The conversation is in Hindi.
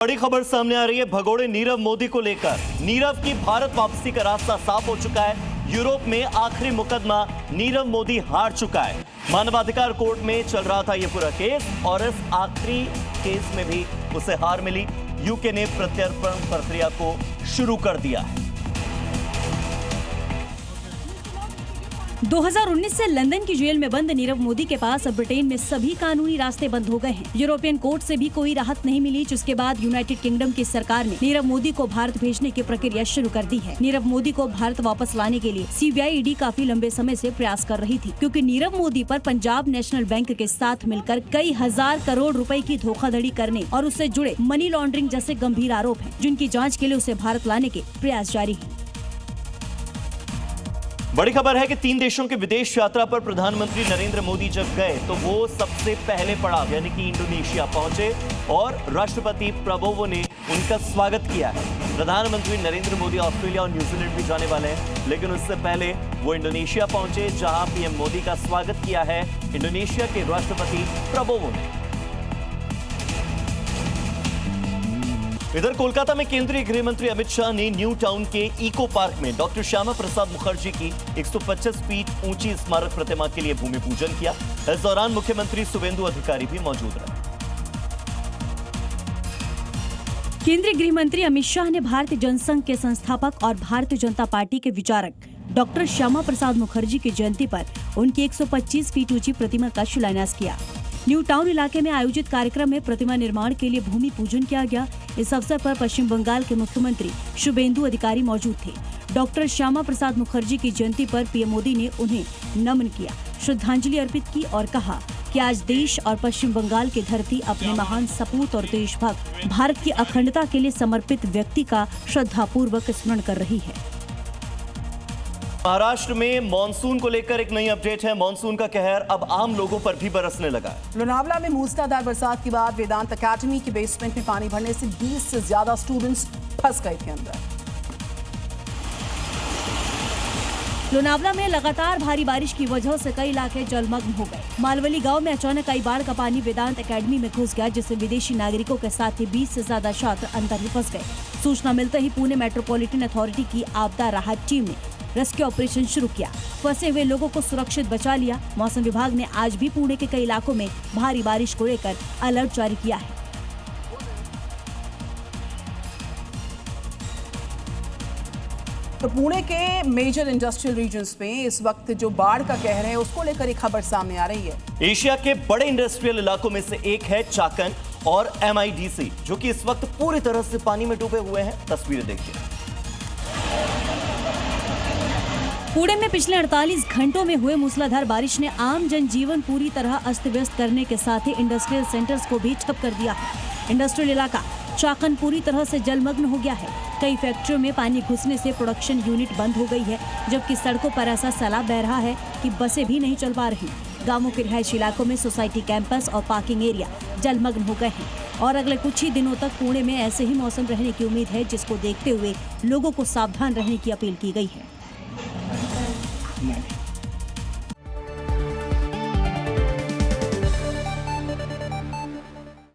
बड़ी खबर सामने आ रही है भगोड़े नीरव मोदी को लेकर। नीरव की भारत वापसी का रास्ता साफ हो चुका है। यूरोप में आखिरी मुकदमा नीरव मोदी हार चुका है। मानवाधिकार कोर्ट में चल रहा था यह पूरा केस और इस आखिरी केस में भी उसे हार मिली। यूके ने प्रत्यर्पण प्रक्रिया को शुरू कर दिया है। 2019 से लंदन की जेल में बंद नीरव मोदी के पास अब ब्रिटेन में सभी कानूनी रास्ते बंद हो गए हैं। यूरोपियन कोर्ट से भी कोई राहत नहीं मिली, जिसके बाद यूनाइटेड किंगडम की सरकार ने नीरव मोदी को भारत भेजने की प्रक्रिया शुरू कर दी है। नीरव मोदी को भारत वापस लाने के लिए सीबीआई ईडी काफी लंबे समय से प्रयास कर रही थी, क्योंकि नीरव मोदी पर पंजाब नेशनल बैंक के साथ मिलकर कई हजार करोड़ रुपए की धोखाधड़ी करने और उससे जुड़े मनी लॉन्ड्रिंग जैसे गंभीर आरोप हैं, जिनकी जाँच के लिए उसे भारत लाने के प्रयास जारी है। बड़ी खबर है कि 3 देशों के विदेश यात्रा पर प्रधानमंत्री नरेंद्र मोदी जब गए तो वो सबसे पहले पड़ाव यानी कि इंडोनेशिया पहुंचे और राष्ट्रपति प्रबोवो ने उनका स्वागत किया है। प्रधानमंत्री नरेंद्र मोदी ऑस्ट्रेलिया और न्यूजीलैंड भी जाने वाले हैं, लेकिन उससे पहले वो इंडोनेशिया पहुंचे, जहां पीएम मोदी का स्वागत किया है इंडोनेशिया के राष्ट्रपति प्रबोवो ने। इधर कोलकाता में केंद्रीय गृह मंत्री अमित शाह ने न्यू टाउन के इको पार्क में डॉक्टर श्यामा प्रसाद मुखर्जी की 125 फीट ऊंची स्मारक प्रतिमा के लिए भूमि पूजन किया। इस दौरान मुख्यमंत्री शुभेंदु अधिकारी भी मौजूद रहे। केंद्रीय गृह मंत्री अमित शाह ने भारतीय जनसंघ के संस्थापक और भारतीय जनता पार्टी के विचारक डॉक्टर श्यामा प्रसाद मुखर्जी की जयंती पर उनकी 125 फीट ऊंची प्रतिमा का शिलान्यास किया। न्यू टाउन इलाके में आयोजित कार्यक्रम में प्रतिमा निर्माण के लिए भूमि पूजन किया गया। इस अवसर पर पश्चिम बंगाल के मुख्यमंत्री शुभेंदु अधिकारी मौजूद थे। डॉक्टर श्यामा प्रसाद मुखर्जी की जयंती पर पीएम मोदी ने उन्हें नमन किया, श्रद्धांजलि अर्पित की और कहा कि आज देश और पश्चिम बंगाल की धरती अपने महान सपूत और देशभक्त भारत की अखंडता के लिए समर्पित व्यक्ति का श्रद्धापूर्वक स्मरण कर रही है। महाराष्ट्र में मॉनसून को लेकर एक नई अपडेट है। मॉनसून का कहर अब आम लोगों पर भी बरसने लगा है। लोनावला में मूसलाधार बरसात के बाद वेदांत अकेडमी के बेसमेंट में पानी भरने से 20 से ज्यादा स्टूडेंट्स फंस गए थे अंदर। लोनावला में लगातार भारी बारिश की वजह से कई इलाके जलमग्न हो गए। मालवली गांव में अचानक आई बाढ़ का पानी वेदांत अकेडमी में घुस गया, जिससे विदेशी नागरिकों के साथ ही 20 से ज्यादा छात्र अंदर ही फंस गए। सूचना मिलते ही पुणे मेट्रोपॉलिटन अथॉरिटी की आपदा राहत टीम ने रेस्क्यू ऑपरेशन शुरू किया। फंसे हुए लोगों को सुरक्षित बचा लिया। मौसम विभाग ने आज भी पुणे के कई इलाकों में भारी बारिश को लेकर अलर्ट जारी किया है। तो पुणे के मेजर इंडस्ट्रियल रीजन्स में इस वक्त जो बाढ़ का कहर है, उसको लेकर एक खबर सामने आ रही है। एशिया के बड़े इंडस्ट्रियल इलाकों में से एक है चाकन और MIDC, जो कि इस वक्त पूरी तरह से पानी में डूबे हुए हैं। तस्वीरें देखिए। पुणे में पिछले 48 घंटों में हुए मूसलाधार बारिश ने आम जनजीवन पूरी तरह अस्त व्यस्त करने के साथ ही इंडस्ट्रियल सेंटर्स को भी ठप कर दिया है। इंडस्ट्रियल इलाका चाकन पूरी तरह से जलमग्न हो गया है। कई फैक्ट्रियों में पानी घुसने से प्रोडक्शन यूनिट बंद हो गई है, जबकि सड़कों पर ऐसा सैलाब बह रहा है कि बसें भी नहीं चल पा रही। गांवों के रिहायशी इलाकों में सोसाइटी कैंपस और पार्किंग एरिया जलमग्न हो गए हैं और अगले कुछ ही दिनों तक पुणे में ऐसे ही मौसम रहने की उम्मीद है, जिसको देखते हुए लोगों को सावधान रहने की अपील की गई है।